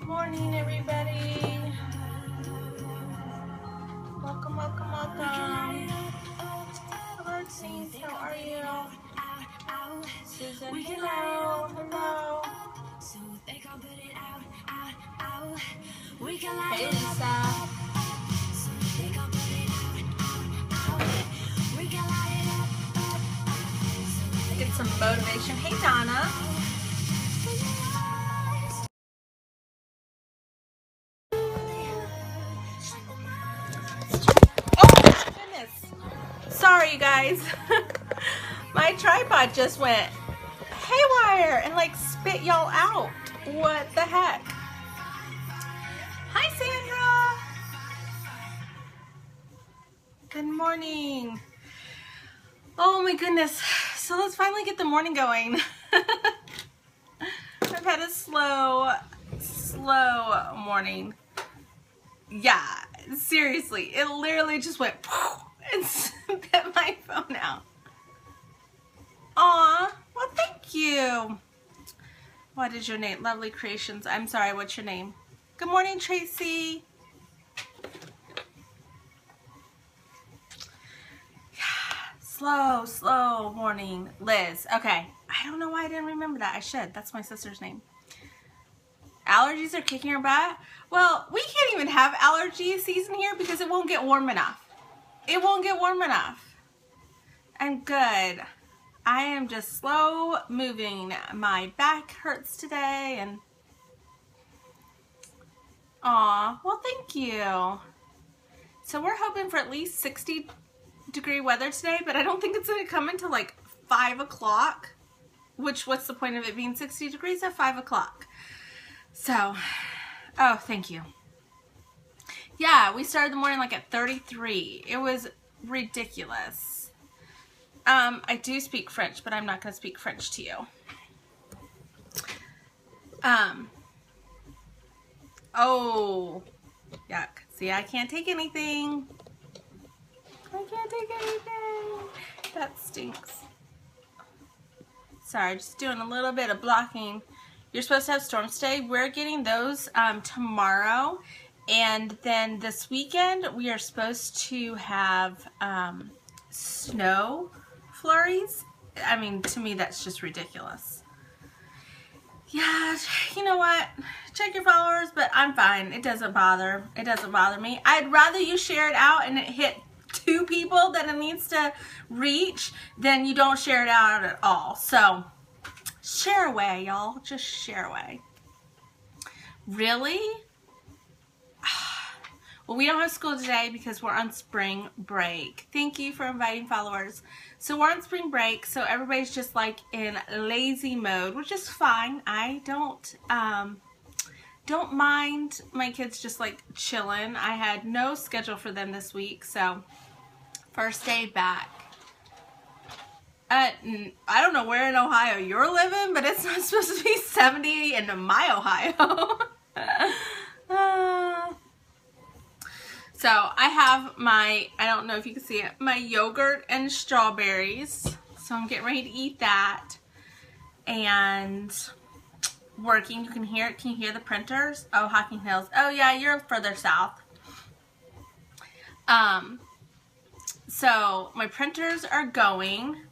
Morning, everybody. Welcome, welcome, welcome. Hello, Sis. How are you? Susan, hello, hello. Hey, Lisa. Get some motivation. Hey, Donna. Oh, goodness. Sorry, you guys. My tripod just went haywire and like spit y'all out. What the heck? Hi, Sandra. Good morning. Oh my goodness. So let's finally get the morning going. I've had a slow morning. Yeah, seriously. It literally just went and spit my phone out. Aw, well, thank you. What is your name? Lovely Creations. I'm sorry, what's your name? Good morning, Tracy. Slow morning. Liz. Okay. I don't know why I didn't remember that. I should. That's my sister's name. Allergies are kicking her butt. Well, we can't even have allergy season here because it won't get warm enough. It won't get warm enough. I'm good. I am just slow moving. My back hurts today and aw, well, thank you. So we're hoping for at least 60-degree weather today, but I don't think it's going to come until like 5 o'clock, which what's the point of it being 60 degrees at 5 o'clock? So, oh, thank you. Yeah, we started the morning like at 33. It was ridiculous. I do speak French, but I'm not going to speak French to you. Oh, yuck. See, I can't take anything. I can't take anything. That stinks. Sorry, just doing a little bit of blocking. You're supposed to have storms today. We're getting those tomorrow. And then this weekend, we are supposed to have snow flurries. I mean, to me, that's just ridiculous. Yeah, you know what? Check your followers, but I'm fine. It doesn't bother. It doesn't bother me. I'd rather you share it out and it hit 2 people that it needs to reach than you don't share it out at all. So, share away, y'all. Just share away. Really? Well, we don't have school today because we're on spring break. Thank you for inviting followers. So we're on spring break, so everybody's just like in lazy mode, which is fine. I don't mind my kids just like chilling. I had no schedule for them this week, so first day back. I don't know where in Ohio you're living, but it's not supposed to be 70 in my Ohio. So I have my, I don't know if you can see it, my yogurt and strawberries. So I'm getting ready to eat that. And working, you can hear it. Can you hear the printers? Oh, Hocking Hills. Oh yeah, you're further south. So my printers are going.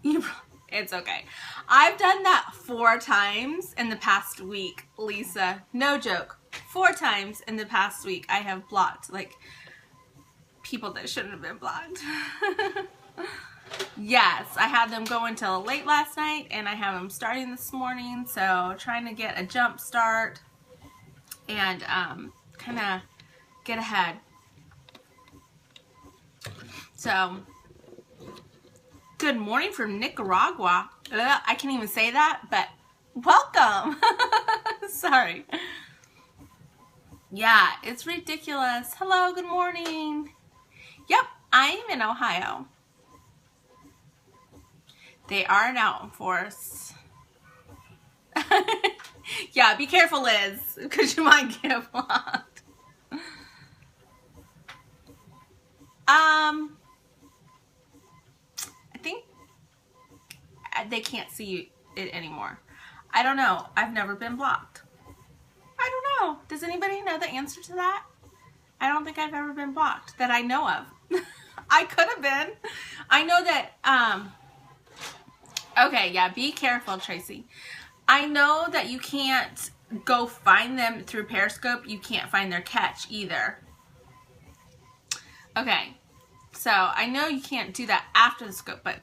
It's okay. I've done that 4 times in the past week, Lisa. No joke. 4 times in the past week I have blocked like people that shouldn't have been blocked. Yes, I had them go until late last night and I have them starting this morning, so trying to get a jump start and kind of get ahead. So good morning from Nicaragua. I can't even say that, but welcome. Sorry. Yeah, it's ridiculous. Hello, good morning. Yep, I'm in Ohio. They are now in force. Yeah, be careful, Liz, because you might get blocked. I think they can't see it anymore. I don't know. I've never been blocked. I don't know. know the answer to that? I don't think I've ever been blocked that I know of. I could have been. I know that, okay, yeah, be careful, Tracy. I know that you can't go find them through Periscope. You can't find their catch either. Okay, so I know you can't do that after the scope, but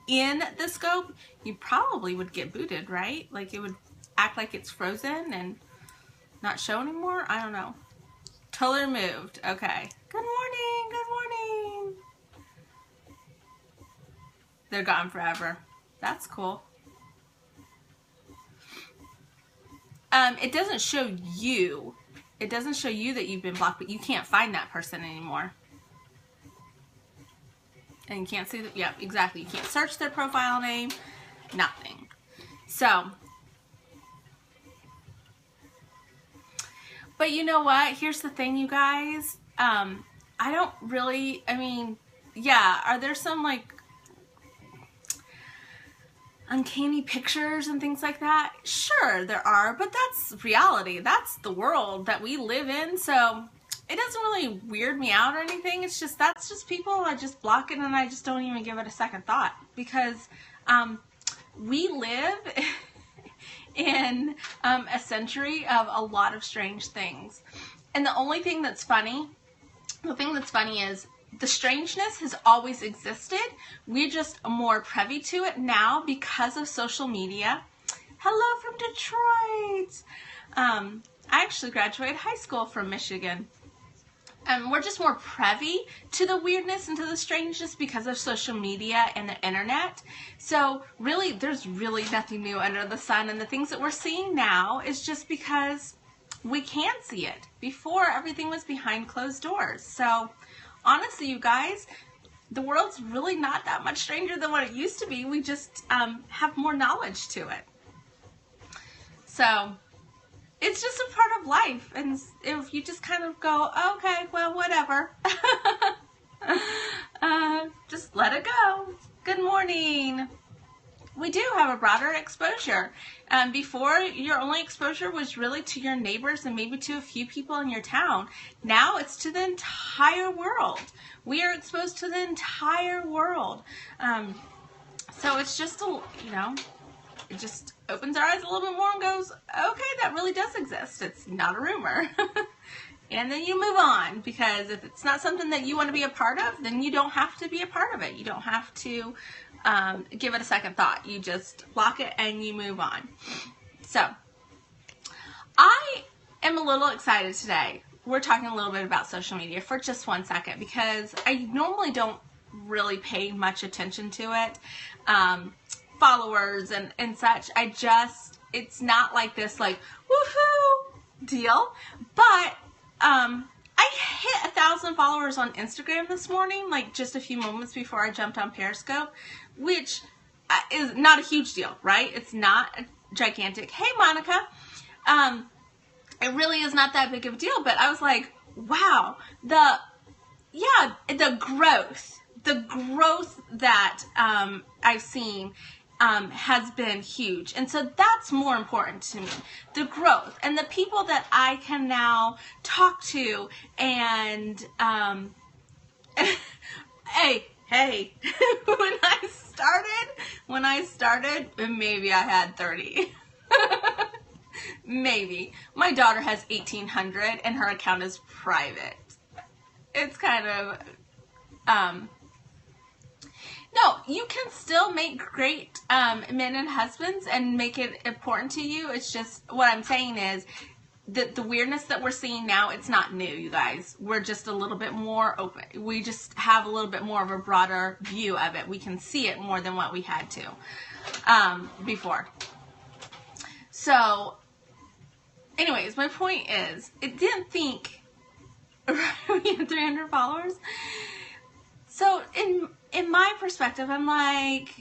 in the scope, you probably would get booted, right? Like it would act like it's frozen and not show anymore. I don't know. Totally removed. Okay. Good morning. Good morning. They're gone forever. That's cool. It doesn't show you. It doesn't show you that you've been blocked, but you can't find that person anymore. And you can't see that. Yep, exactly. You can't search their profile name. Nothing. So, but you know what? Here's the thing, you guys. I don't really, I mean, yeah, are there some like uncanny pictures and things like that? Sure, there are, but that's reality. That's the world that we live in. So it doesn't really weird me out or anything. It's just, that's just people. I just block it and I just don't even give it a second thought because we live in a century of a lot of strange things. And the only thing that's funny, the thing that's funny is the strangeness has always existed. We're just more privy to it now because of social media. Hello from Detroit. I actually graduated high school from Michigan. We're just more privy to the weirdness and to the strangeness because of social media and the internet. So really, there's really nothing new under the sun. And the things that we're seeing now is just because we can see it. Before, everything was behind closed doors. So honestly, you guys, the world's really not that much stranger than what it used to be. We just have more knowledge to it. So it's just a part of life. And if you just kind of go, okay, well, whatever. Just let it go. Good morning. We do have a broader exposure. Before, your only exposure was really to your neighbors and maybe to a few people in your town. Now it's to the entire world. We are exposed to the entire world. So it's just, it just opens our eyes a little bit more and goes, okay, that really does exist. It's not a rumor. And then you move on, because if it's not something that you want to be a part of, then you don't have to be a part of it. You don't have to give it a second thought. You just block it and you move on. So I am a little excited today. We're talking a little bit about social media for just 1 second, because I normally don't really pay much attention to it. Followers and such. It's not like this like woohoo deal, but I hit 1,000 followers on Instagram this morning, like just a few moments before I jumped on Periscope, which is not a huge deal, right? It's not a gigantic, hey Monica, it really is not that big of a deal, but I was like, wow, the growth that I've seen has been huge. And so that's more important to me. The growth and the people that I can now talk to and, hey, when I started, maybe I had 30. Maybe. My daughter has 1,800 and her account is private. It's kind of, no, you can still make great men and husbands and make it important to you. It's just, what I'm saying is that the weirdness that we're seeing now, it's not new, you guys. We're just a little bit more open. We just have a little bit more of a broader view of it. We can see it more than what we had to before. So, anyways, my point is, it didn't think we had 300 followers. So, in my perspective, I'm like,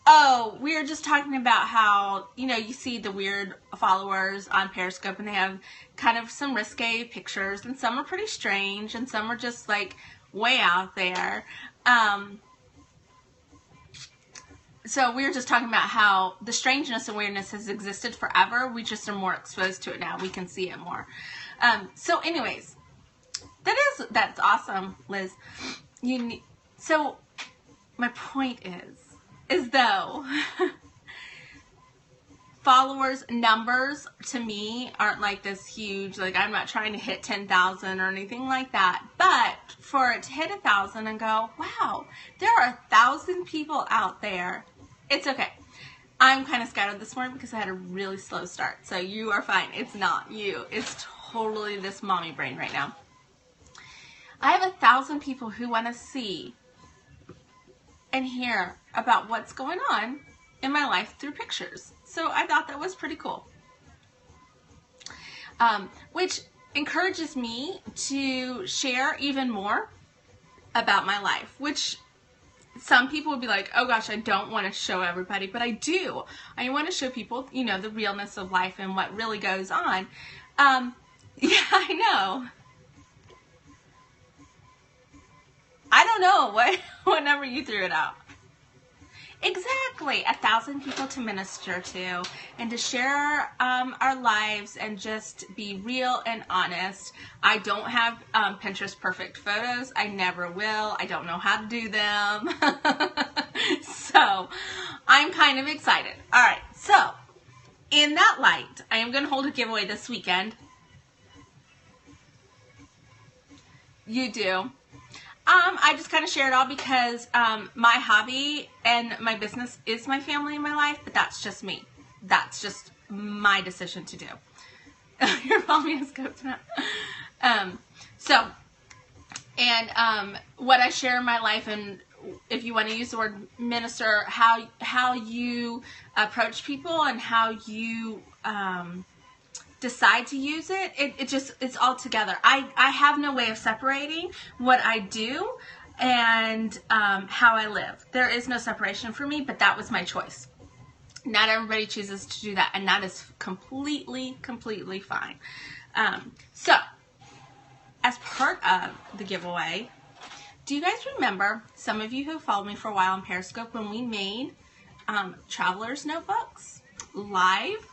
oh, we were just talking about how, you see the weird followers on Periscope and they have kind of some risque pictures and some are pretty strange and some are just like way out there. So we were just talking about how the strangeness awareness has existed forever. We just are more exposed to it now. We can see it more. So anyways, that's awesome, Liz. So my point is though, followers numbers to me aren't like this huge, like I'm not trying to hit 10,000 or anything like that, but for it to hit 1,000 and go, wow, there are 1,000 people out there, it's okay. I'm kind of scattered this morning because I had a really slow start, so you are fine. It's not you, it's totally this mommy brain right now. I have 1,000 people who want to see and hear about what's going on in my life through pictures. So I thought that was pretty cool. Which encourages me to share even more about my life, which some people would be like, oh gosh, I don't want to show everybody, but I do. I want to show people, you know, the realness of life and what really goes on. Yeah, I know. I don't know what number you threw it out. Exactly, 1,000 people to minister to and to share our lives and just be real and honest. I don't have Pinterest perfect photos. I never will. I don't know how to do them. So I'm kind of excited. All right, so in that light, I am going to hold a giveaway this weekend. You do. I just kind of share it all because my hobby and my business is my family and my life, but that's just me. That's just my decision to do. Your mommy has coconut. What I share in my life, and if you want to use the word minister, how you approach people and how you decide to use it, it's all together. I have no way of separating what I do and how I live. There is no separation for me, but that was my choice. Not everybody chooses to do that, and that is completely fine. So, as part of the giveaway, do you guys remember, some of you who followed me for a while on Periscope, when we made traveler's notebooks live?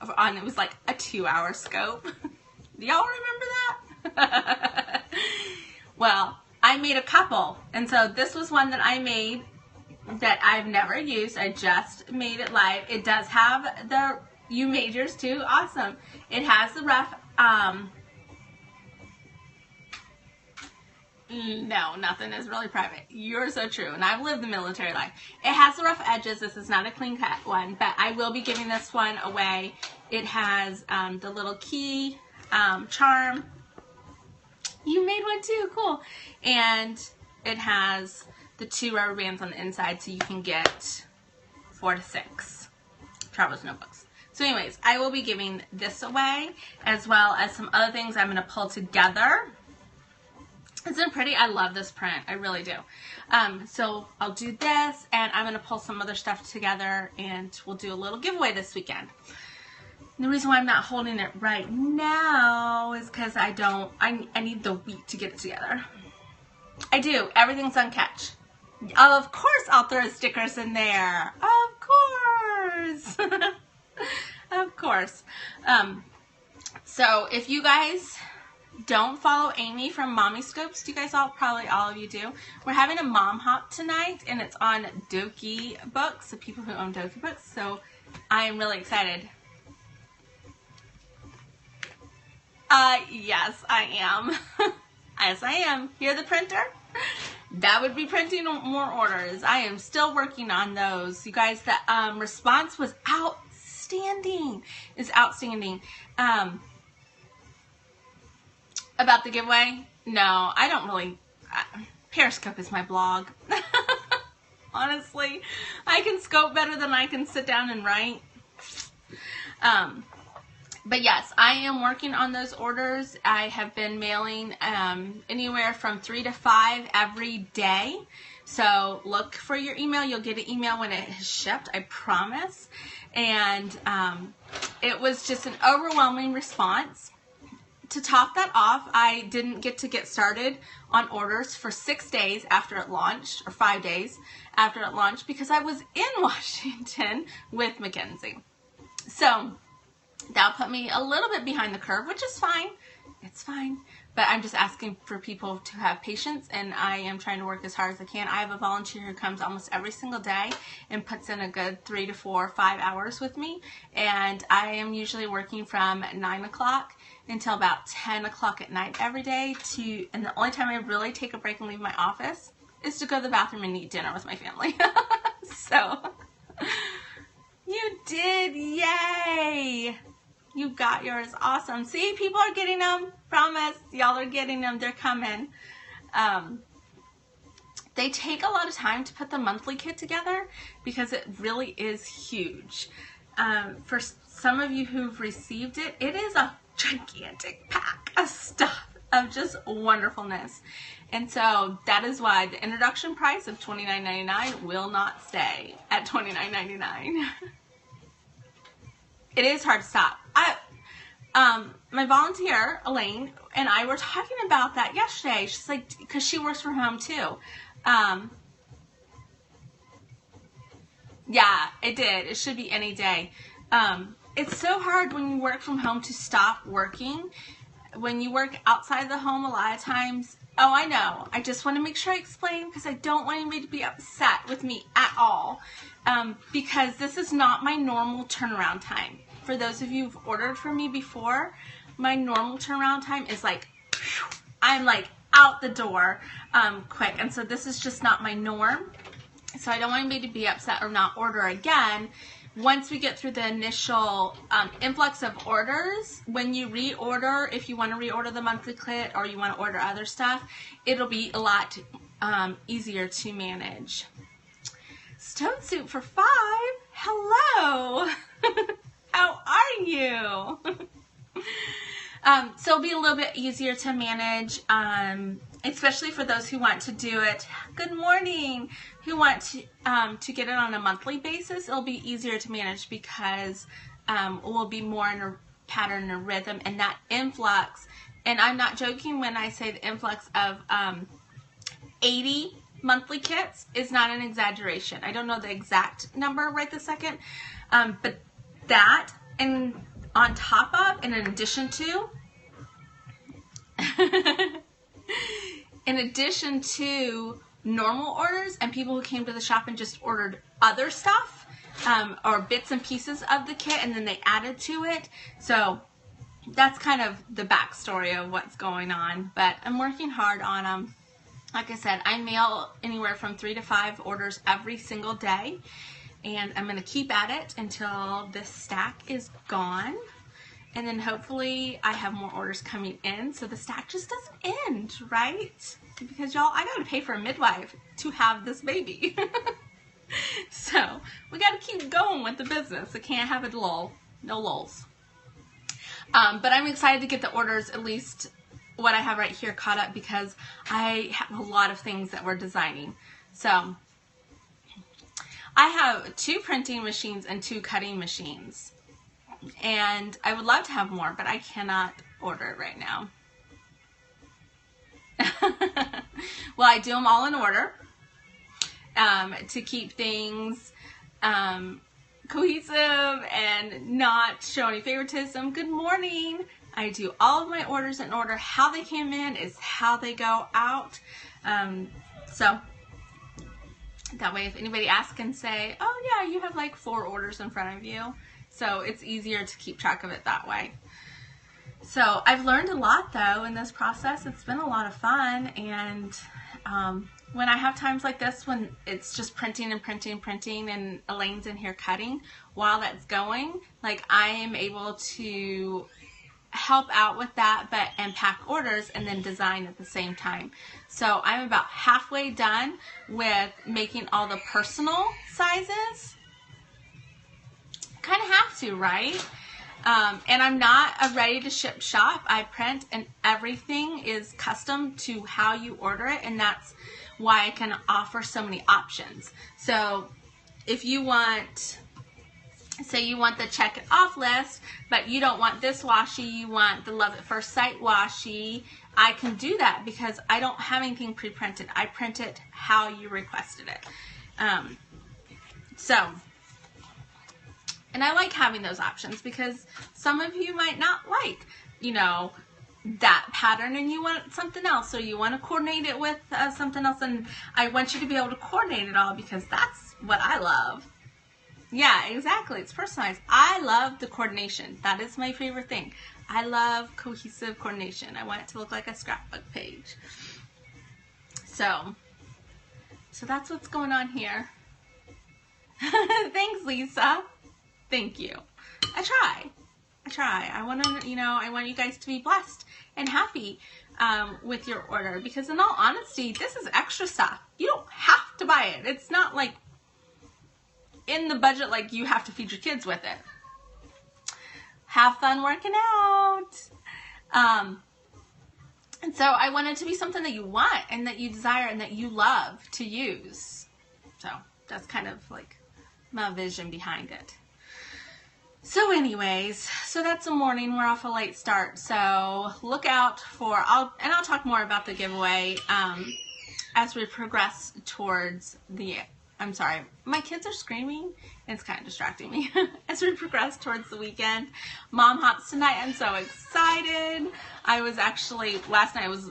It was like a 2-hour scope. Do y'all remember that? Well, I made a couple. And so this was one that I made that I've never used. I just made it live. It does have the, you made yours too. Awesome. It has the rough, no, nothing is really private. You're so true. And I've lived the military life. It has the rough edges. This is not a clean cut one, but I will be giving this one away. It has the little key charm. You made one too. Cool. And it has the 2 rubber bands on the inside, so you can get 4 to 6 traveler's notebooks. So anyways, I will be giving this away, as well as some other things I'm going to pull together. Isn't it pretty? I love this print. I really do. So I'll do this, and I'm going to pull some other stuff together, and we'll do a little giveaway this weekend. And the reason why I'm not holding it right now is because I need the week to get it together. I do. Everything's on catch. Of course I'll throw stickers in there. Of course. Of course. So if you guys don't follow Amy from Mommy Scopes, you guys probably all of you do. We're having a mom hop tonight, and it's on Doki books, the people who own Doki books. So I am really excited. Yes, I am. Yes, I am. Hear the printer? That would be printing more orders. I am still working on those. You guys, the response was outstanding. It's outstanding. About the giveaway? No, I don't really. Periscope is my blog. Honestly, I can scope better than I can sit down and write. But yes, I am working on those orders. I have been mailing anywhere from 3 to 5 every day. So look for your email. You'll get an email when it is shipped, I promise. And it was just an overwhelming response to top that off, I didn't get started on orders for 6 days after it launched, or 5 days after it launched, because I was in Washington with Mackenzie. So that put me a little bit behind the curve, which is fine. It's fine. But I'm just asking for people to have patience, and I am trying to work as hard as I can. I have a volunteer who comes almost every single day and puts in a good 3 to 4 or 5 hours with me. And I am usually working from 9 o'clock until about 10 o'clock at night every day. And the only time I really take a break and leave my office is to go to the bathroom and eat dinner with my family. So, you did, yay! You got yours, awesome. See, people are getting them, promise, y'all are getting them, they're coming. They take a lot of time to put the monthly kit together because it really is huge. For some of you who've received it, it is a gigantic pack of stuff, of just wonderfulness. And so that is why the introduction price of $29.99 will not stay at $29.99. It is hard to stop. My volunteer, Elaine, and I were talking about that yesterday. She's like, because she works from home too. Yeah, it did. It should be any day. It's so hard when you work from home to stop working. When you work outside the home, a lot of times, oh, I know. I just want to make sure I explain because I don't want anybody to be upset with me at all. Because this is not my normal turnaround time. For those of you who've ordered from me before, my normal turnaround time is like, I'm like out the door quick. And so this is just not my norm. So I don't want anybody to be upset or not order again. Once we get through the initial influx of orders, when you reorder, if you want to reorder the monthly kit or you want to order other stuff, it'll be a lot easier to manage. Stone Soup for 5. Hello. How are you? So it'll be a little bit easier to manage, especially for those who want to do it. Good morning. Who want to get it on a monthly basis. It'll be easier to manage because we'll be more in a pattern and rhythm, and that influx. And I'm not joking when I say the influx of 80 monthly kits is not an exaggeration. I don't know the exact number right this second, but that, and on top of, and in addition to, in addition to normal orders and people who came to the shop and just ordered other stuff or bits and pieces of the kit and then they added to it. So that's kind of the backstory of what's going on, but I'm working hard on them. Like I said, I mail anywhere from 3 to 5 orders every single day. And I'm going to keep at it until this stack is gone. And then hopefully I have more orders coming in so the stack just doesn't end, right? Because y'all, I got to pay for a midwife to have this baby. So we got to keep going with the business. It can't have a lull. No lulls. But I'm excited to get the orders, at least what I have right here, caught up because I have a lot of things that we're designing. So I have 2 printing machines and 2 cutting machines. And I would love to have more, but I cannot order it right now. Well, I do them all in order to keep things cohesive and not show any favoritism. Good morning. I do all of my orders in order. How they came in is how they go out. So that way, if anybody asks and say, oh yeah, you have like 4 orders in front of you. So it's easier to keep track of it that way. So I've learned a lot though in this process. It's been a lot of fun. And when I have times like this, when it's just printing and printing and printing and Elaine's in here cutting, while that's going, like I am able to help out with that, and pack orders and then design at the same time. So I'm about halfway done with making all the personal sizes. Kind of have to, right? And I'm not a ready to ship shop. I print and everything is custom to how you order it, and that's why I can offer so many options. So if you want So you want the check it off list, but you don't want this washi, you want the Love at First Sight washi. I can do that because I don't have anything pre-printed. I print it how you requested it. And I like having those options because some of you might not like, you know, that pattern and you want something else, or you want to coordinate it with something else, and I want you to be able to coordinate it all because that's what I love. Yeah, exactly. It's personalized. I love the coordination. That is my favorite thing. I love cohesive coordination. I want it to look like a scrapbook page. So that's what's going on here. Thanks, Lisa. Thank you. I try. I want to, you know, I want you guys to be blessed and happy with your order, because in all honesty, this is extra stuff. You don't have to buy it. It's not like in the budget like you have to feed your kids with it. Have fun working out. And so I want it to be something that you want and that you desire and that you love to use. So that's kind of like my vision behind it. So anyways, so that's the morning. We're off a late start. So look out for, I'll talk more about the giveaway as we progress towards the, I'm sorry, my kids are screaming. It's kind of distracting me. As we progress towards the weekend, Mom Hops tonight. I'm so excited. I was actually, last night I was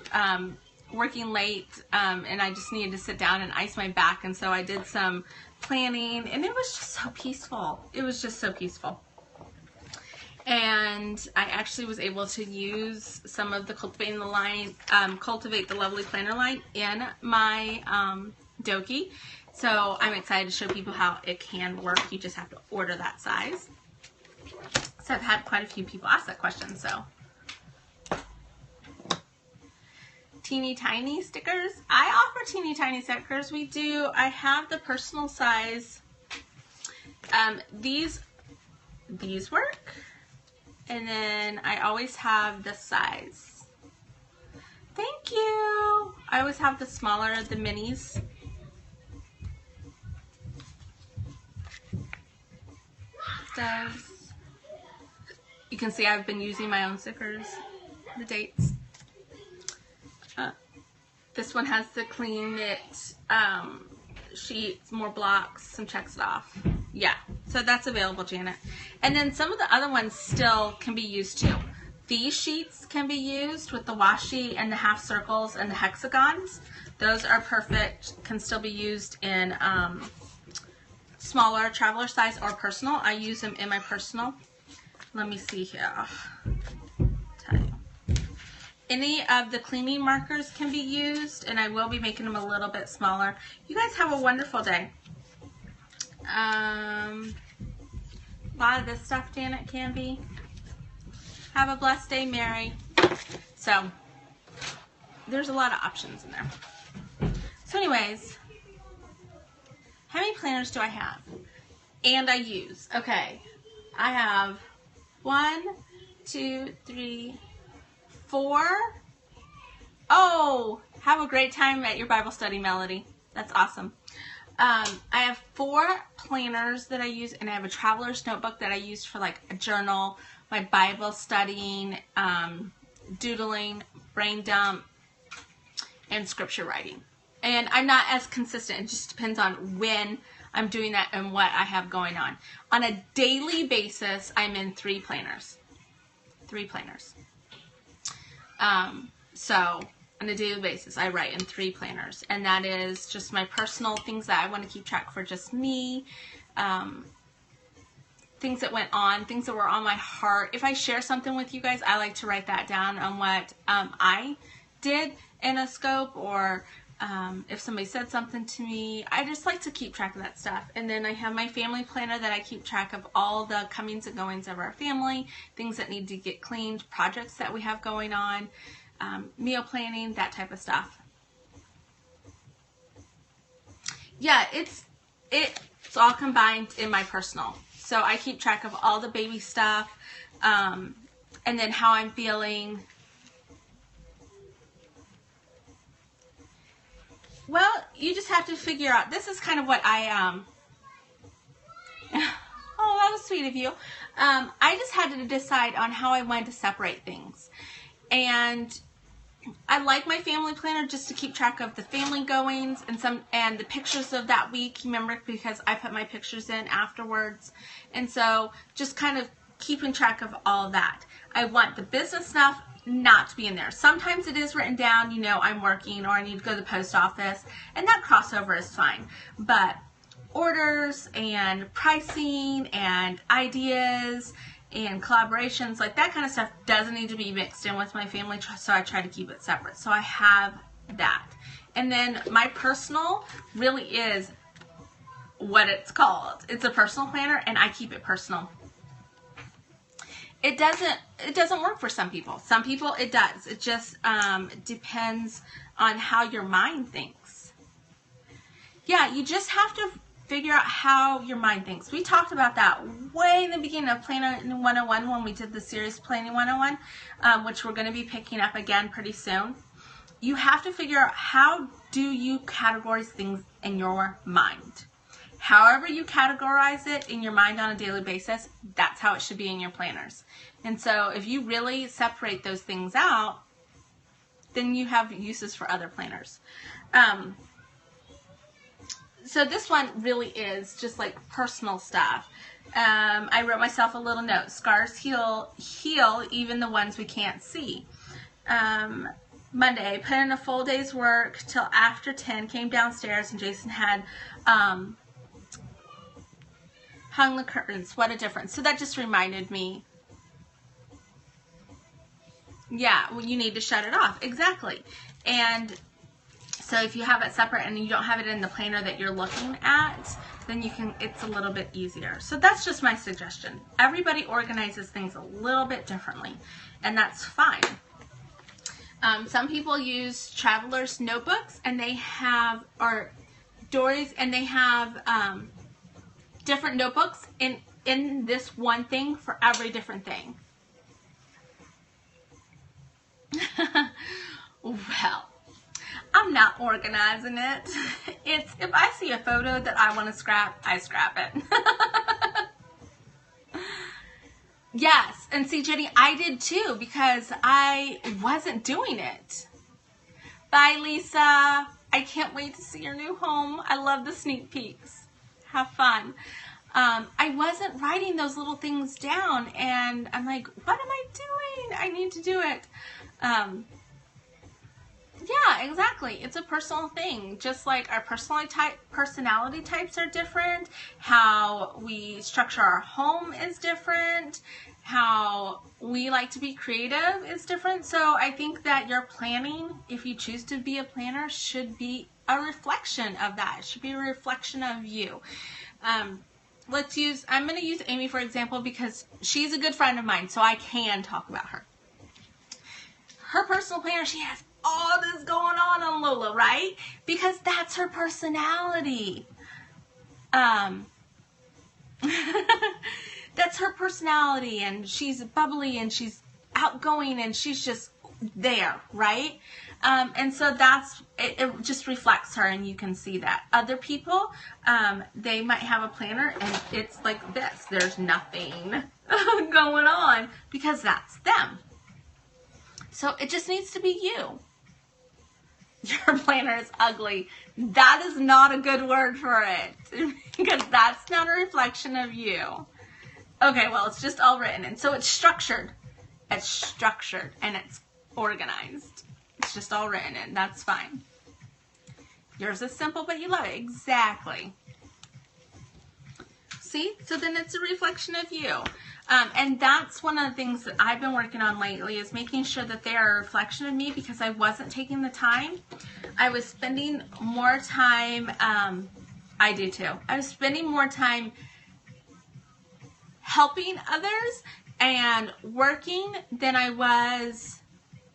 working late and I just needed to sit down and ice my back. And so I did some planning and it was just so peaceful. It was just so peaceful. And I actually was able to use some of the Cultivate the Lovely Planner line in my Doki. So I'm excited to show people how it can work. You just have to order that size. So I've had quite a few people ask that question. So teeny tiny stickers. I offer teeny tiny stickers. We do. I have the personal size. These work. And then I always have the size. Thank you. I always have the smaller, the minis. You can see I've been using my own stickers, the dates. This one has the clean it sheets, more blocks, some checks it off. Yeah, so that's available, Janet. And then some of the other ones still can be used too. These sheets can be used with the washi and the half circles and the hexagons. Those are perfect, can still be used in smaller traveler size or personal. I use them in my personal. Let me see here. Tell you. Any of the cleaning markers can be used, and I will be making them a little bit smaller. You guys have a wonderful day. A lot of this stuff, Janet, can be. Have a blessed day, Mary. So there's a lot of options in there. So anyways, how many planners do I have? And I use. Okay, I have 1, 2, 3, 4. Oh, have a great time at your Bible study, Melody. That's awesome. I have 4 planners that I use, and I have a traveler's notebook that I use for like a journal, my Bible studying, doodling, brain dump, and scripture writing. And I'm not as consistent. It just depends on when I'm doing that and what I have going on. On a daily basis, I'm in 3 planners. 3 planners. So on a daily basis, I write in 3 planners. And that is just my personal things that I want to keep track for just me. Things that went on, things that were on my heart. If I share something with you guys, I like to write that down on what I did in a scope, or if somebody said something to me. I just like to keep track of that stuff. And then I have my family planner that I keep track of all the comings and goings of our family, things that need to get cleaned, projects that we have going on, meal planning, that type of stuff. Yeah, it's all combined in my personal. So I keep track of all the baby stuff, and then how I'm feeling. Well, you just have to figure out, this is kind of what I, Oh, that was sweet of you. I just had to decide on how I wanted to separate things. And I like my family planner just to keep track of the family goings and the pictures of that week. Remember, because I put my pictures in afterwards. And so just kind of keeping track of all of that. I want the business stuff not to be in there. Sometimes it is written down, you know, I'm working or I need to go to the post office, and that crossover is fine. But orders and pricing and ideas and collaborations, like that kind of stuff doesn't need to be mixed in with my family, so I try to keep it separate. So I have that. And then my personal really is what it's called. It's a personal planner, and I keep it personal. It doesn't work for some people. Some people it does. It just depends on how your mind thinks. Yeah, you just have to figure out how your mind thinks. We talked about that way in the beginning of Planner 101 when we did the series Planning 101, which we're going to be picking up again pretty soon. You have to figure out how do you categorize things in your mind. However you categorize it in your mind on a daily basis, that's how it should be in your planners. And so if you really separate those things out, then you have uses for other planners. So this one really is just like personal stuff. I wrote myself a little note. Scars heal even the ones we can't see. Monday, put in a full day's work till after 10, came downstairs and Jason had hung the curtains. What a difference. So that just reminded me. Yeah, well, you need to shut it off. Exactly. And so if you have it separate and you don't have it in the planner that you're looking at, then you can, it's a little bit easier. So that's just my suggestion. Everybody organizes things a little bit differently, and that's fine. Some people use traveler's notebooks, and they have, or Dory's, and they have different notebooks in this one thing for every different thing. Well, I'm not organizing it. It's, if I see a photo that I want to scrap, I scrap it. Yes, and see, Jenny, I did too because I wasn't doing it. Bye, Lisa. I can't wait to see your new home. I love the sneak peeks. Have fun. I wasn't writing those little things down, and I'm like, what am I doing? I need to do it. Yeah, exactly. It's a personal thing. Just like our personality types are different, how we structure our home is different, how we like to be creative is different. So I think that your planning, if you choose to be a planner, should be a reflection of that. It should be a reflection of you. I'm going to use Amy for example because she's a good friend of mine, so I can talk about her. Her personal planner, she has all this going on Lola, right? Because that's her personality. That's her personality, and she's bubbly, and she's outgoing, and she's just there, right? And so that's, it just reflects her, and you can see that. Other people, they might have a planner, and it's like this. There's nothing going on, because that's them. So it just needs to be you. Your planner is ugly. That is not a good word for it, because that's not a reflection of you. Okay, well, it's just all written, and so it's structured. It's structured, and it's organized. It's just all written in. That's fine. Yours is simple, but you love it. Exactly. See? So then it's a reflection of you. And that's one of the things that I've been working on lately, is making sure that they are a reflection of me, because I wasn't taking the time. I was spending more time, I do too. I was spending more time helping others and working than I was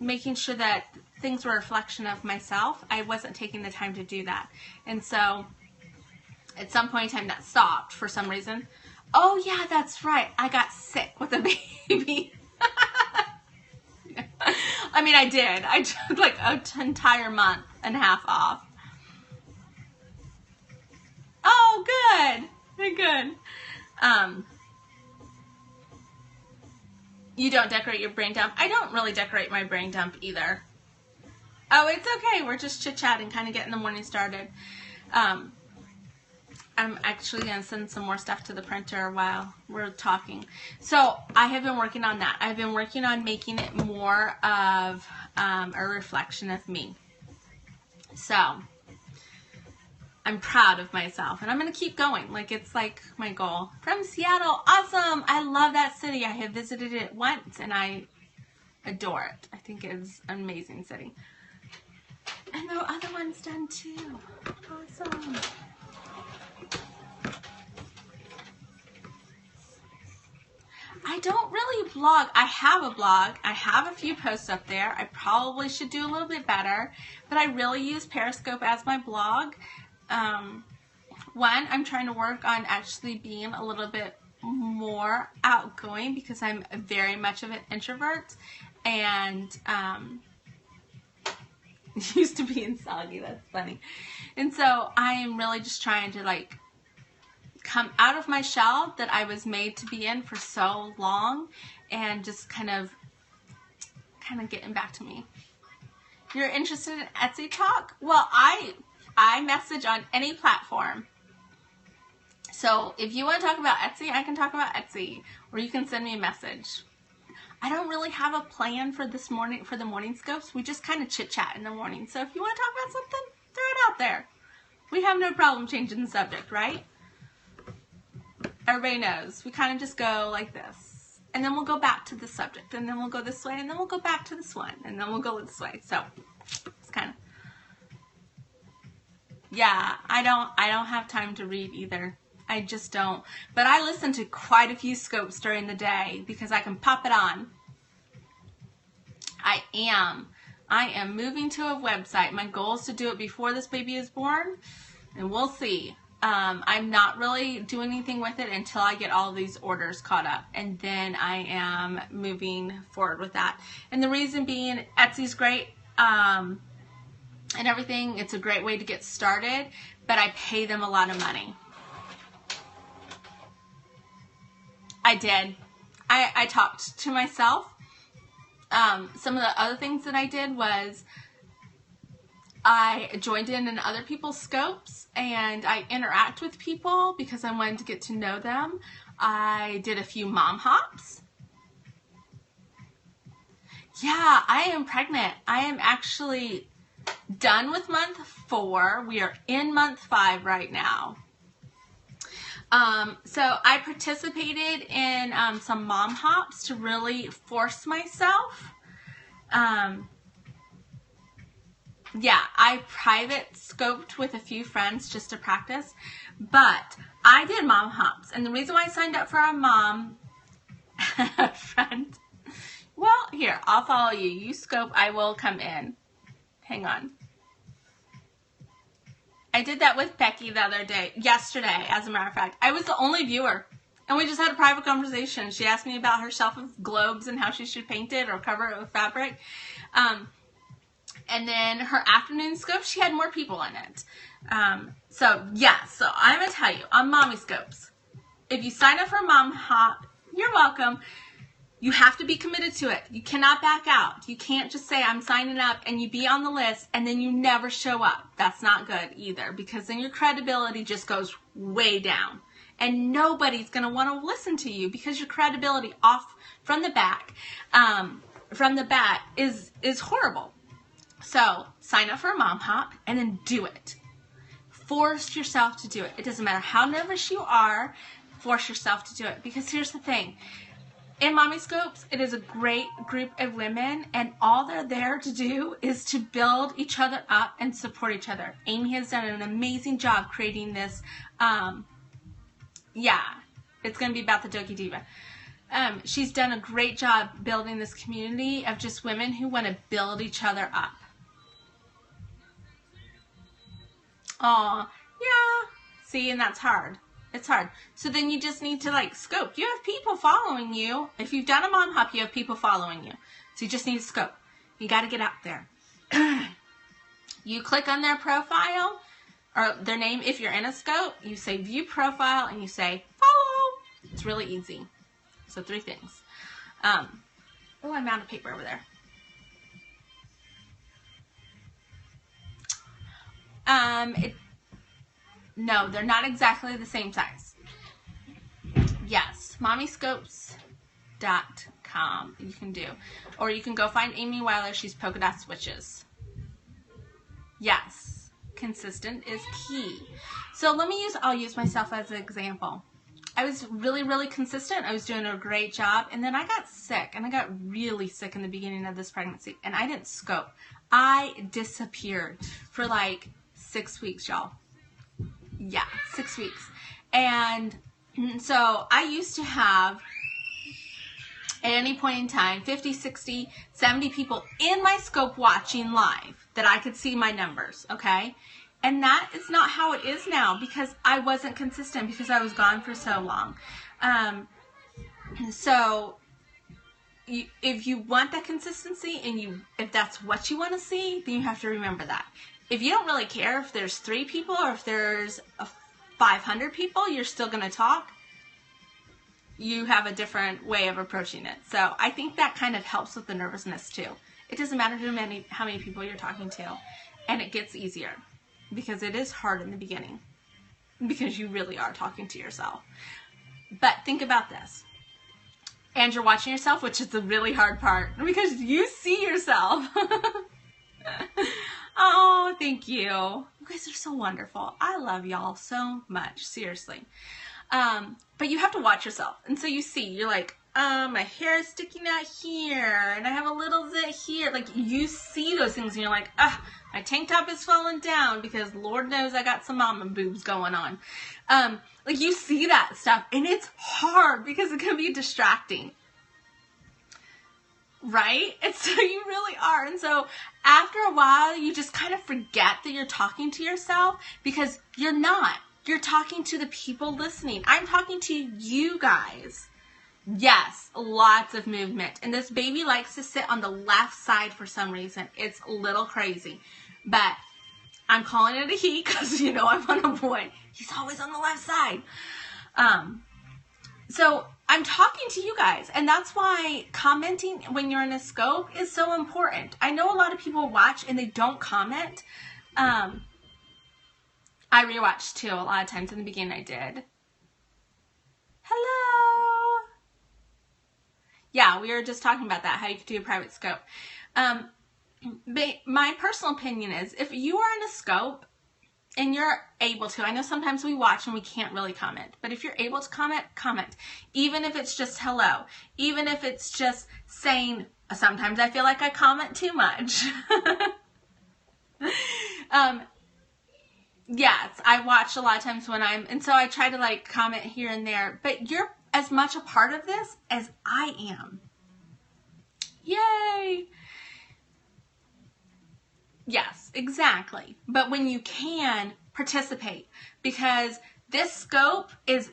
making sure that things were a reflection of myself. I wasn't taking the time to do that. And so at some point in time that stopped for some reason. Oh yeah, that's right. I got sick with a baby. I mean, I did. I took like an entire month and a half off. Oh, good. Good. You don't decorate your brain dump? I don't really decorate my brain dump either. Oh, it's okay. We're just chit-chatting, kind of getting the morning started. I'm actually going to send some more stuff to the printer while we're talking. So I have been working on that. I've been working on making it more of a reflection of me. So I'm proud of myself, and I'm going to keep going. Like, it's like my goal. From Seattle. Awesome. I love that city. I have visited it once, and I adore it. I think it's an amazing city. And there are other ones done too. Awesome. I don't really blog. I have a blog. I have a few posts up there. I probably should do a little bit better, but I really use Periscope as my blog. One, I'm trying to work on actually being a little bit more outgoing because I'm very much of an introvert, and used to being soggy. That's funny. And so I am really just trying to like come out of my shell that I was made to be in for so long, and just kind of getting back to me. You're interested in Etsy talk? Well, I message on any platform. So if you want to talk about Etsy, I can talk about Etsy, or you can send me a message. I don't really have a plan for this morning, for the morning scopes. We just kind of chit chat in the morning. So if you want to talk about something, throw it out there. We have no problem changing the subject, right? Everybody knows. We kind of just go like this. And then we'll go back to the subject. And then we'll go this way. And then we'll go back to this one. And then we'll go this way. So it's kind of... Yeah, I don't have time to read either. I just don't. But I listen to quite a few scopes during the day because I can pop it on. I am moving to a website. My goal is to do it before this baby is born, and we'll see. I'm not really doing anything with it until I get all these orders caught up, and then I am moving forward with that. And the reason being, Etsy's great and everything. It's a great way to get started, but I pay them a lot of money. I did. I talked to myself. Some of the other things that I did was I joined in other people's scopes, and I interact with people because I wanted to get to know them. I did a few mom hops. Yeah, I am pregnant. I am actually done with month 4. We are in month 5 right now. So I participated in some mom hops to really force myself. Yeah, I private scoped with a few friends just to practice, but I did mom hops. And the reason why I signed up for a mom friend, well, here, I'll follow you. You scope, I will come in. Hang on. I did that with Becky the other day, yesterday, as a matter of fact. I was the only viewer, and we just had a private conversation. She asked me about her shelf of globes and how she should paint it or cover it with fabric. And then her afternoon scope, she had more people in it. So I'm going to tell you, on Mommy Scopes, if you sign up for Mom Hop, you're welcome. You have to be committed to it. You cannot back out. You can't just say, I'm signing up, and you be on the list, and then you never show up. That's not good either, because then your credibility just goes way down. And nobody's going to want to listen to you because your credibility off from the bat is horrible. So sign up for a mom hop and then do it. Force yourself to do it. It doesn't matter how nervous you are, force yourself to do it. Because here's the thing. In Mommy Scopes, it is a great group of women, and all they're there to do is to build each other up and support each other. Amy has done an amazing job creating this. Yeah, it's going to be about the Doki Diva. She's done a great job building this community of just women who want to build each other up. Aw, yeah. See, and that's hard. It's hard. So then you just need to like scope. You have people following you. If you've done a mom hop, you have people following you. So you just need to scope. You got to get out there. You click on their profile or their name. If you're in a scope, you say view profile and you say follow. It's really easy. So 3 things. Oh, I'm out of paper over there. No, they're not exactly the same size. Yes, mommyscopes.com you can do. Or you can go find Amy Weiler. She's polka dot switches. Yes, consistent is key. So I'll use myself as an example. I was really, really consistent. I was doing a great job. And then I got sick. And I got really sick in the beginning of this pregnancy. And I didn't scope. I disappeared for like 6 weeks, y'all. Yeah, 6 weeks. And so I used to have, at any point in time, 50, 60, 70 people in my scope watching live that I could see my numbers, okay? And that is not how it is now because I wasn't consistent because I was gone for so long. So if you want that consistency and if that's what you want to see, then you have to remember that. If you don't really care if there's 3 people or if there's 500 people, you're still going to talk. You have a different way of approaching it. So I think that kind of helps with the nervousness too. It doesn't matter how many people you're talking to, and it gets easier because it is hard in the beginning because you really are talking to yourself. But think about this. And you're watching yourself, which is the really hard part because you see yourself. Oh, thank you. You guys are so wonderful. I love y'all so much. Seriously. But you have to watch yourself. And so you see, you're like, my hair is sticking out here and I have a little zit here. Like you see those things and you're like, my tank top is falling down because Lord knows I got some mama boobs going on. Like you see that stuff and it's hard because it can be distracting. Right? And so you really are. And so after a while, you just kind of forget that you're talking to yourself because you're not. You're talking to the people listening. I'm talking to you guys. Yes, lots of movement. And this baby likes to sit on the left side for some reason. It's a little crazy. But I'm calling it a he because, you know, I want a boy. He's always on the left side. So I'm talking to you guys. And that's why commenting when you're in a scope is so important. I know a lot of people watch and they don't comment. I rewatched too. A lot of times in the beginning I did. Hello. Yeah, we were just talking about that, how you could do a private scope. But my personal opinion is if you are in a scope and you're able to, I know sometimes we watch and we can't really comment, but if you're able to comment, comment. Even if it's just hello. Even if it's just saying, sometimes I feel like I comment too much. Yes, I watch a lot of times and so I try to like comment here and there, but you're as much a part of this as I am. Yay! Yes, exactly. But when you can, participate because this scope is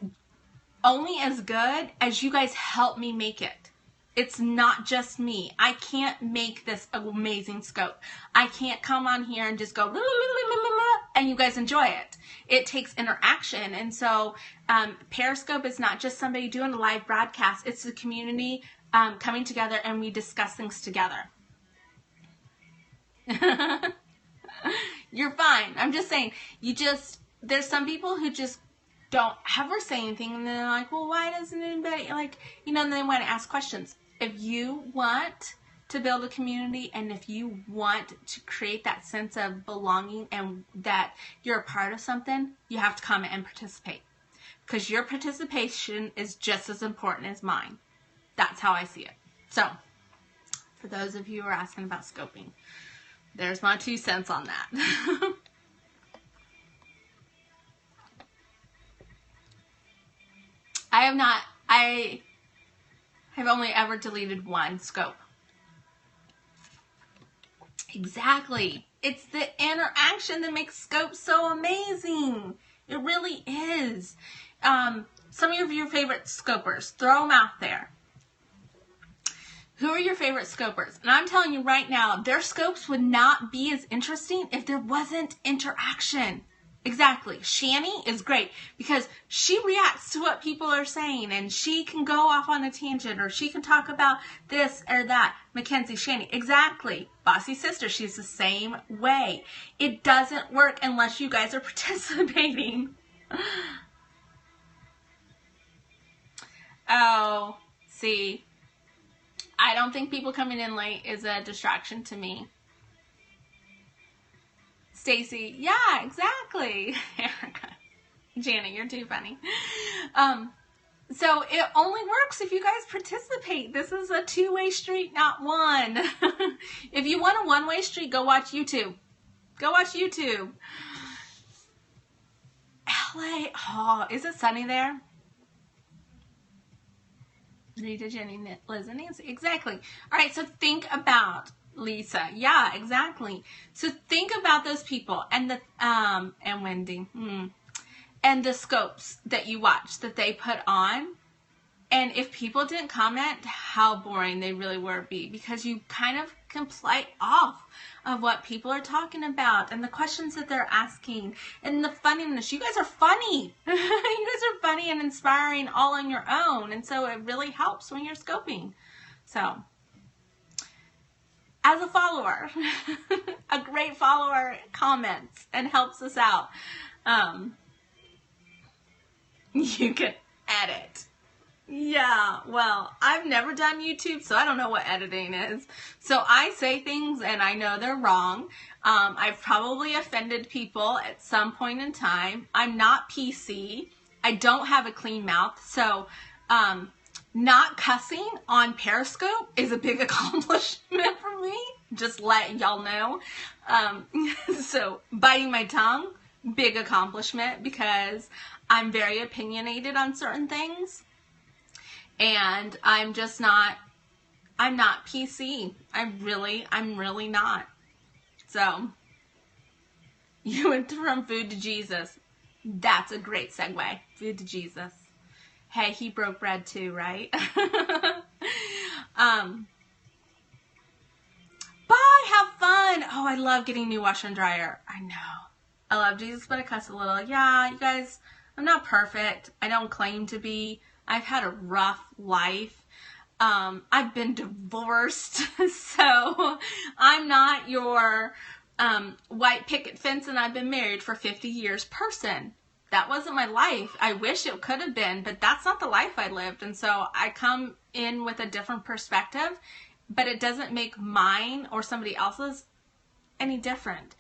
only as good as you guys help me make it. It's not just me. I can't make this amazing scope. I can't come on here and just go blah, blah, blah, blah, blah, and you guys enjoy it. It takes interaction. And so Periscope is not just somebody doing a live broadcast. It's the community coming together and we discuss things together. You're fine. I'm just saying, there's some people who just don't ever say anything and they're like, well, why doesn't anybody, like, you know, and they want to ask questions. If you want to build a community and if you want to create that sense of belonging and that you're a part of something, you have to comment and participate. Because your participation is just as important as mine. That's how I see it. So, for those of you who are asking about scoping, there's my 2 cents on that. I have only ever deleted 1 scope. Exactly. It's the interaction that makes scopes so amazing. It really is. Some of your favorite scopers, throw them out there. Who are your favorite scopers? And I'm telling you right now, their scopes would not be as interesting if there wasn't interaction. Exactly. Shani is great because she reacts to what people are saying and she can go off on a tangent or she can talk about this or that. Mackenzie, Shani, exactly. Bossy sister, she's the same way. It doesn't work unless you guys are participating. Oh, see, I don't think people coming in late is a distraction to me. Stacy, yeah, exactly. Janet, you're too funny. So it only works if you guys participate. This is a two-way street, not one. If you want a one-way street, go watch YouTube. Go watch YouTube. LA, oh, is it sunny there? Rita, Jenny, Liz, and Nancy. Exactly. All right, so think about Lisa. Yeah, exactly. So think about those people and the and Wendy. And the scopes that you watch that they put on. And if people didn't comment, how boring they really would be, because you kind of can play off of what people are talking about and the questions that they're asking and the funniness. You guys are funny. You guys are funny and inspiring all on your own. And so it really helps when you're scoping. So as a follower, a great follower comments and helps us out. You can edit. Yeah, well, I've never done YouTube, so I don't know what editing is. So I say things and I know they're wrong. I've probably offended people at some point in time. I'm not PC. I don't have a clean mouth. So not cussing on Periscope is a big accomplishment for me. Just let y'all know. So biting my tongue, big accomplishment, because I'm very opinionated on certain things. And I'm not PC. I'm really not. So, you went from food to Jesus. That's a great segue. Food to Jesus. Hey, he broke bread too, right? Bye, have fun. Oh, I love getting new washer and dryer. I know. I love Jesus, but I cuss a little. Yeah, you guys, I'm not perfect. I don't claim to be. I've had a rough life. I've been divorced, so I'm not your white picket fence and I've been married for 50 years person. That wasn't my life. I wish it could have been, but that's not the life I lived. And so I come in with a different perspective, but it doesn't make mine or somebody else's any different.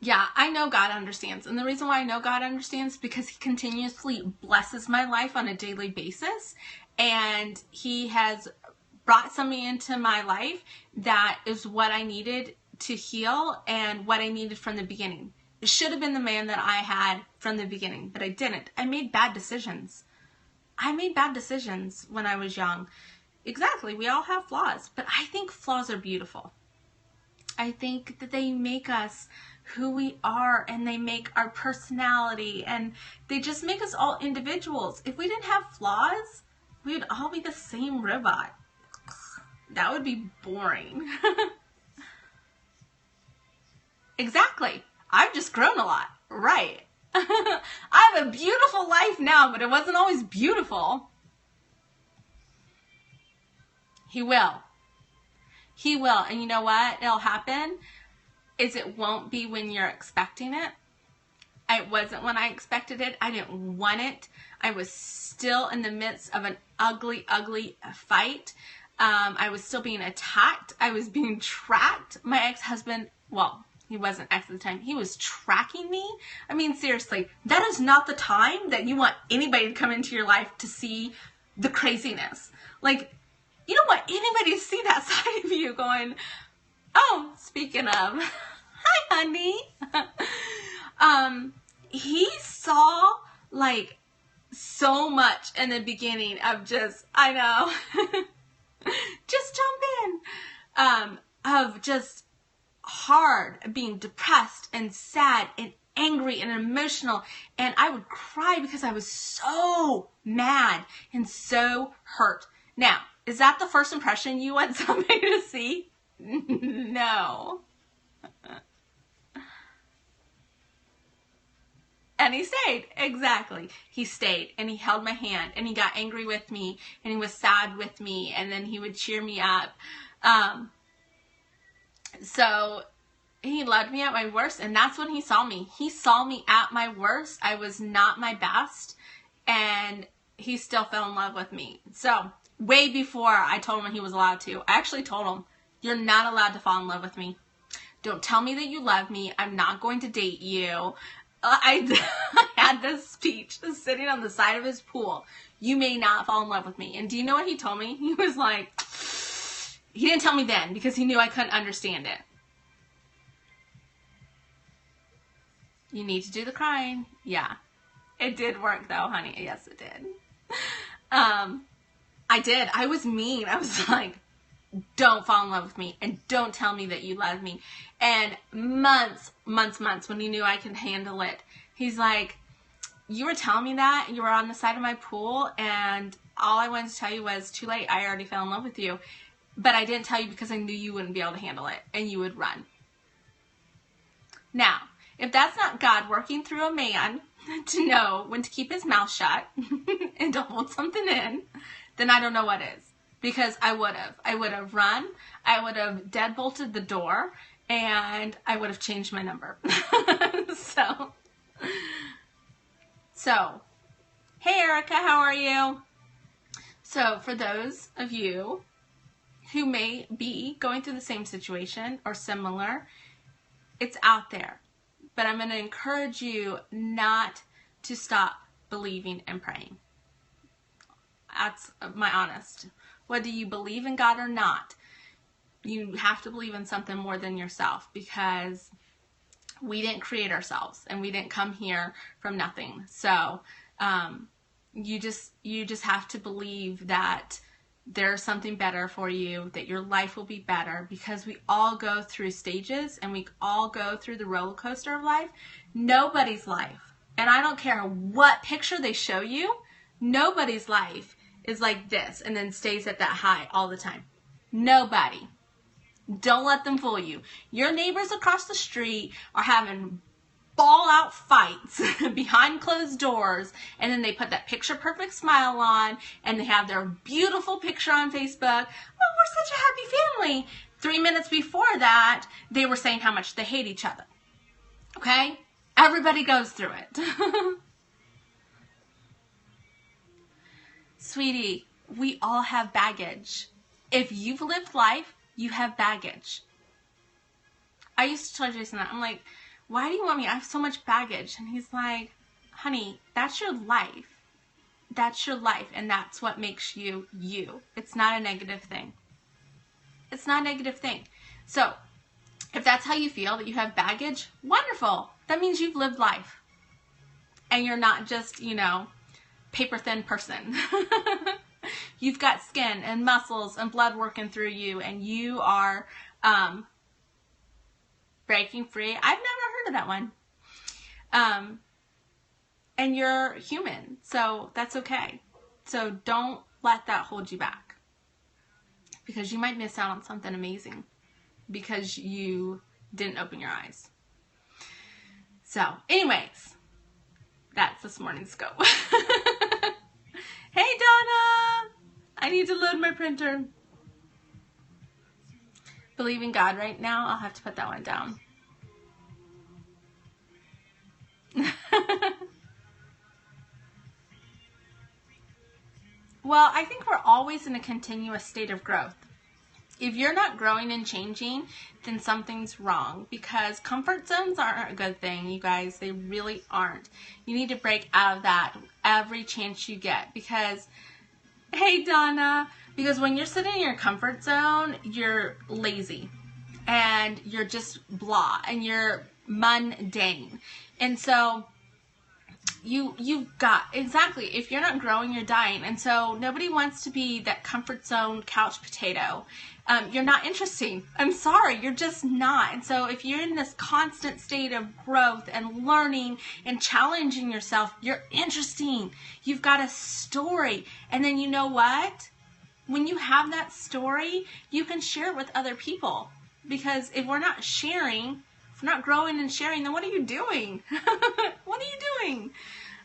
Yeah, I know God understands. And the reason why I know God understands is because he continuously blesses my life on a daily basis. And he has brought somebody into my life that is what I needed to heal and what I needed from the beginning. It should have been the man that I had from the beginning, but I didn't. I made bad decisions. I made bad decisions when I was young. Exactly, we all have flaws, but I think flaws are beautiful. I think that they make us who we are, and they make our personality, and they just make us all individuals. If we didn't have flaws, we would all be the same robot. That would be boring. Exactly. I've just grown a lot. Right. I have a beautiful life now, but it wasn't always beautiful. He will. He will. And you know what? It'll happen is it won't be when you're expecting it. It wasn't when I expected it. I didn't want it. I was still in the midst of an ugly, ugly fight. I was still being attacked. I was being tracked. My ex-husband, well, he wasn't ex at the time. He was tracking me. I mean, seriously, that is not the time that you want anybody to come into your life to see the craziness. Like, you don't want anybody to see that side of you going, oh, speaking of, hi, honey. He saw, like, so much in the beginning of just, I know, just jump in, of just hard, being depressed and sad and angry and emotional. And I would cry because I was so mad and so hurt. Now, is that the first impression you want somebody to see? No. And he stayed. Exactly. He stayed and he held my hand and he got angry with me and he was sad with me and then he would cheer me up. So he loved me at my worst, and that's when he saw me. He saw me at my worst. I was not my best, and he still fell in love with me. So way before I told him he was allowed to, I actually told him, you're not allowed to fall in love with me. Don't tell me that you love me. I'm not going to date you. I had this speech sitting on the side of his pool. You may not fall in love with me. And do you know what he told me? He was like, he didn't tell me then because he knew I couldn't understand it. You need to do the crying. Yeah. It did work though, honey. Yes, it did. I did. I was mean. I was like, don't fall in love with me and don't tell me that you love me. And months, when he knew I could handle it, he's like, you were telling me that, you were on the side of my pool, and all I wanted to tell you was, too late, I already fell in love with you. But I didn't tell you because I knew you wouldn't be able to handle it and you would run. Now, if that's not God working through a man to know when to keep his mouth shut and to hold something in, then I don't know what is. Because I would have run, I would have deadbolted the door, and I would have changed my number. So, hey Erica, how are you? So, for those of you who may be going through the same situation or similar, it's out there. But I'm going to encourage you not to stop believing and praying. That's my honest. Whether you believe in God or not, you have to believe in something more than yourself, because we didn't create ourselves and we didn't come here from nothing. So you just have to believe that there's something better for you, that your life will be better, because we all go through stages and we all go through the roller coaster of life. Nobody's life, and I don't care what picture they show you, nobody's life is like this and then stays at that high all the time. Nobody. Don't let them fool you. Your neighbors across the street are having ball out fights behind closed doors, and then they put that picture perfect smile on and they have their beautiful picture on Facebook. Oh, we're such a happy family. 3 minutes before that, they were saying how much they hate each other. Okay? Everybody goes through it. Sweetie, we all have baggage. If you've lived life, you have baggage. I used to tell Jason that. I'm like, why do you want me? I have so much baggage. And he's like, honey, that's your life. That's your life. And that's what makes you, you. It's not a negative thing. It's not a negative thing. So if that's how you feel, that you have baggage, wonderful. That means you've lived life. And you're not just, paper thin person. You've got skin and muscles and blood working through you, and you are breaking free. I've never heard of that one. And you're human, so that's okay. So don't let that hold you back, because you might miss out on something amazing because you didn't open your eyes. So anyways, that's this morning's scope. Hey Donna, I need to load my printer. Believe in God right now. I'll have to put that one down. Well, I think we're always in a continuous state of growth. If you're not growing and changing, then something's wrong, because comfort zones aren't a good thing, you guys. They really aren't. You need to break out of that every chance you get, because, hey Donna, because when you're sitting in your comfort zone, you're lazy and you're just blah and you're mundane. And so you've got, exactly, if you're not growing, you're dying. And so nobody wants to be that comfort zone couch potato. You're not interesting. I'm sorry, you're just not. And so if you're in this constant state of growth and learning and challenging yourself, you're interesting. You've got a story. And then you know what? When you have that story, you can share it with other people. Because if we're not sharing, If you're not growing and sharing, then what are you doing? What are you doing?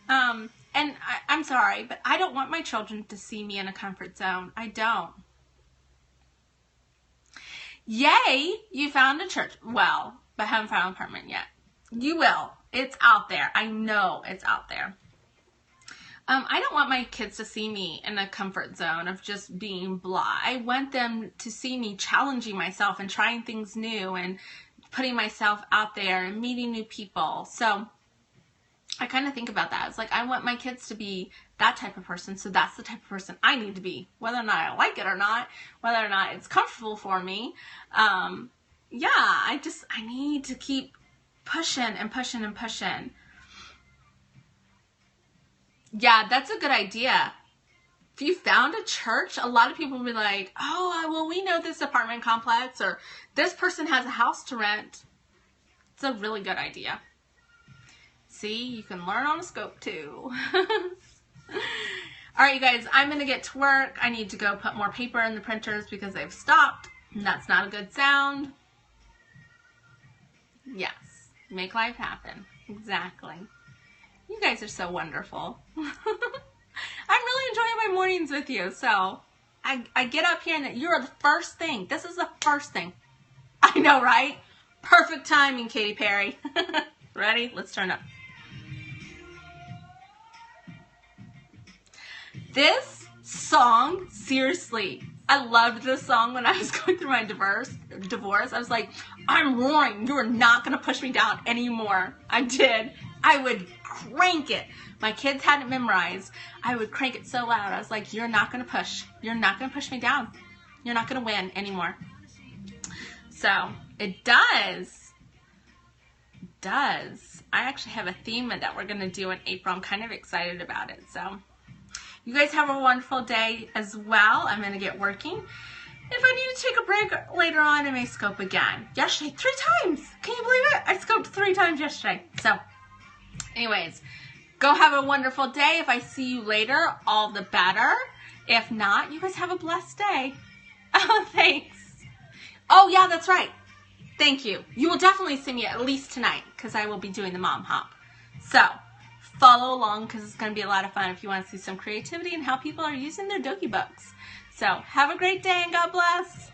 And I'm sorry, but I don't want my children to see me in a comfort zone. I don't. Yay, you found a church. Well, but haven't found an apartment yet. You will. It's out there. I know it's out there. I don't want my kids to see me in a comfort zone of just being blah. I want them to see me challenging myself and trying things new and putting myself out there and meeting new people. So I kind of think about that. It's like I want my kids to be that type of person, so that's the type of person I need to be, whether or not I like it or not, whether or not it's comfortable for me. Yeah, I need to keep pushing and pushing and pushing. Yeah, that's a good idea. If you found a church, a lot of people will be like, oh, well, we know this apartment complex, or this person has a house to rent. It's a really good idea. See, you can learn on a scope too. All right, you guys, I'm going to get to work. I need to go put more paper in the printers because they've stopped. And that's not a good sound. Yes, make life happen. Exactly. You guys are so wonderful. I'm really enjoying my mornings with you. So I get up here and you're the first thing. This is the first thing. I know, right? Perfect timing, Katy Perry. Ready? Let's turn up. This song, seriously, I loved this song when I was going through my divorce. I was like, I'm roaring. You are not going to push me down anymore. I did. I would crank it. My kids had it memorized. I would crank it so loud. I was like, you're not going to push. You're not going to push me down. You're not going to win anymore. So it does. It does. I actually have a theme that we're going to do in April. I'm kind of excited about it. So you guys have a wonderful day as well. I'm going to get working. If I need to take a break later on, I may scope again. Yesterday, 3 times. Can you believe it? I scoped 3 times yesterday. So anyways, go have a wonderful day. If I see you later, all the better. If not, you guys have a blessed day. Oh, thanks. Oh, yeah, that's right. Thank you. You will definitely see me at least tonight because I will be doing the mom hop. So follow along because it's going to be a lot of fun if you want to see some creativity and how people are using their Doki books. So have a great day and God bless.